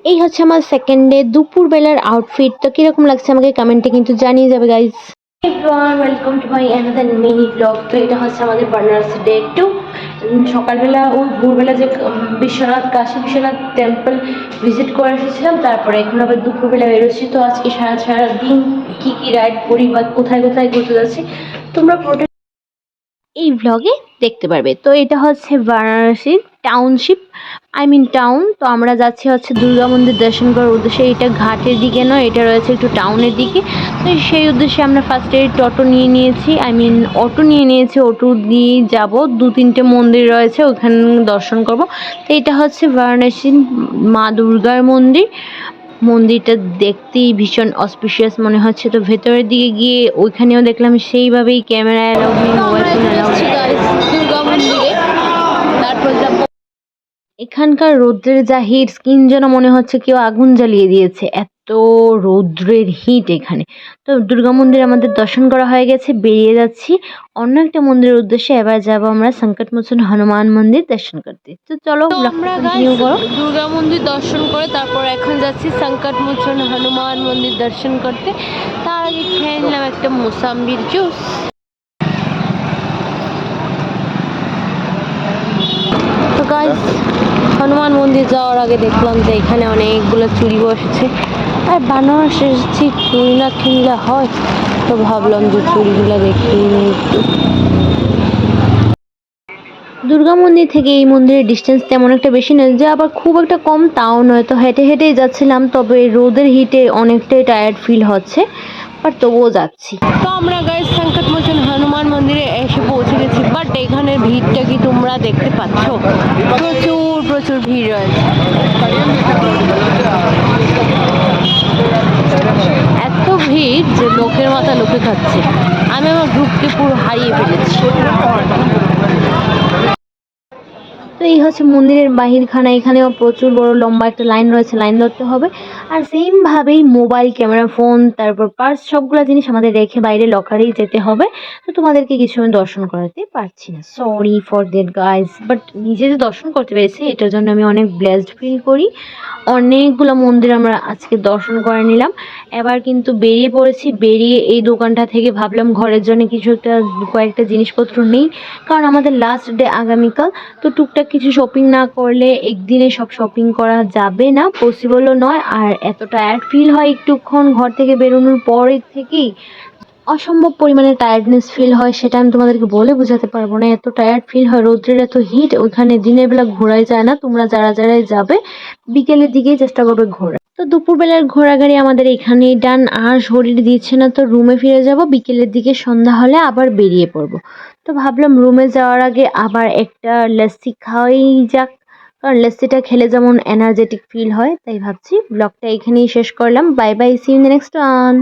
এই হচ্ছে আমার সেকেন্ড ডে দুপুরবেলার আউটফিট। তো কিরকম লাগছে আমাকে কমেন্টে কিন্তু জানিয়ে যাবে guys. Welcome to my another mini blog. তো এটা হচ্ছে আমাদের বানারস ডে 2। সকালবেলা ওই ভোরবেলা যে বিশ্বনাথ কাশী বিশ্বনাথ টেম্পল ভিজিট করে এসেছিলাম, তারপরে এখন আবার দুপুরবেলা বেরোচ্ছি। তো আজকে সারা দিন কী কী রাইড করি বা কোথায় কোথায় ঘুরতে যাচ্ছি তোমরা এই ব্লগে দেখতে পারবে। তো এটা হচ্ছে বারাণসী টাউনশিপ, টাউন। তো আমরা যাচ্ছি হচ্ছে দুর্গা মন্দির দর্শন করার উদ্দেশ্যে। এটা ঘাটের দিকে নয়, এটা রয়েছে একটু টাউনের দিকে। তো সেই উদ্দেশ্যে আমরা ফার্স্টে অটো নিয়ে নিয়েছি, অটো দিয়ে যাব। 2-3টে মন্দির রয়েছে, ওখানে দর্শন করব। তো এটা হচ্ছে বারাণসী মা দুর্গার মন্দিরটা দেখতেই ভীষণ অসপিশিয়াস মনে হচ্ছে। তো ভেতরের দিকে গিয়ে ওইখানেও দেখলাম সেইভাবেই ক্যামেরা অ্যালাউড নেই, মোবাইল ফোন অ্যালাউড নেই। দুর্গা মন্দিরে তারপর যাবো। এখানকার রৌদ্রের যা হিট, স্কিন যেন মনে হচ্ছে কেউ আগুন জ্বালিয়ে দিয়েছে, এত রৌদ্রের হিট এখানে। তো দুর্গা মন্দির আমাদের দর্শন করা হয়ে গেছে, বেরিয়ে যাচ্ছি অন্য একটা মন্দিরের উদ্দেশ্যে। এবার যাব আমরা সংকটমোচন হনুমান মন্দির দর্শন করতে। তো চলো আমরা দুর্গা মন্দির দর্শন করে তারপর এখন যাচ্ছি সংকটমোচন হনুমান মন্দির দর্শন করতে। তার আগে খেয়ে নিলাম একটা মোসাম্বির জুস। তো গাইস, হনুমান মন্দির যাওয়ার আগে দেখলাম যে এখানে অনেকগুলো চুরি বসেছে, আর বানারস এসেছি চুরি না কিনলে হয়। তো ভাবলাম যে চুরিগুলো দেখিয়ে নিই একটু। দুর্গা মন্দির থেকে এই মন্দিরের ডিস্টেন্স তেমন একটা বেশি নয়, যে আবার খুব একটা কম তাও নয়। তো হেঁটে হেঁটেই যাচ্ছিলাম, তবে রোদের হিটে অনেকটাই টায়ার্ড ফিল হচ্ছে, বাট তবুও যাচ্ছি। তো আমরা গাইস সংকটমোচন হনুমান মন্দিরে এসে পৌঁছে গেছি, বাট এখানের ভিড়টা কি তোমরা দেখতে পাচ্ছ? প্রচুর ভিড় রয়েছে। এত ভিড় যে লোকের মাথা লোকে খাচ্ছে। আমি আমার গ্রুপকে পুরো হারিয়ে ফেলেছি। তো এই হচ্ছে মন্দিরের বাহিরখানা। এখানেও প্রচুর বড় লম্বা একটা লাইন রয়েছে, লাইন ধরতে হবে। আর সেমভাবেই মোবাইল, ক্যামেরা, ফোন, তারপর পার্স, সবগুলো জিনিস আমাদের রেখে বাইরে লকারেই যেতে হবে। তো তোমাদেরকে কিছু আমি দর্শন করাতে পারছি না, sorry for that guys. But নিজে যে দর্শন করতে পেরেছি এটার জন্য আমি অনেক ব্লেসড ফিল করি। অনেকগুলো মন্দির আমরা আজকে দর্শন করে নিলাম। এবার কিন্তু বেরিয়ে পড়েছি। বেরিয়ে এই দোকানটা থেকে ভাবলাম ঘরের জন্য কয়েকটা জিনিসপত্র নেই, কারণ আমাদের লাস্ট ডে আগামীকাল। তো টুকটাক কিছু শপিং না করলে একদিনে সব শপিং করা যাবে না, পসিবলও নয়। আর এত টায়ার্ড ফিল হয় একটুক্ষণ ঘর থেকে বেরোনোর পরের থেকেই, অসম্ভব পরিমাণে টায়ার্ডনেস ফিল হয়, সেটা আমি তোমাদেরকে বলে বোঝাতে পারবো না। এত টায়ার্ড ফিল হয়, রৌদ্রের এত হিট, ওইখানে দিনের বেলা ঘোরাই যায় না। তোমরা যারা যাবে বিকেলের দিকেই চেষ্টা করবে ঘোরা। তো দুপুরবেলার ঘোরাঘুরি আমাদের এখানেই ডান। আর শরীর দিচ্ছে না, তো রুমে ফিরে যাব। বিকেলের দিকে সন্ধ্যা হলে আবার বেরিয়ে পড়বো। তো ভাবলাম রুমে যাওয়ার আগে আবার একটা লস্যি খাওয়াই যাক, কারণ লস্যিটা খেলে যেমন এনার্জেটিক ফিল হয়। তাই ভাবছি ব্লগটা এখানেই শেষ করলাম। Bye bye, see you in the next one.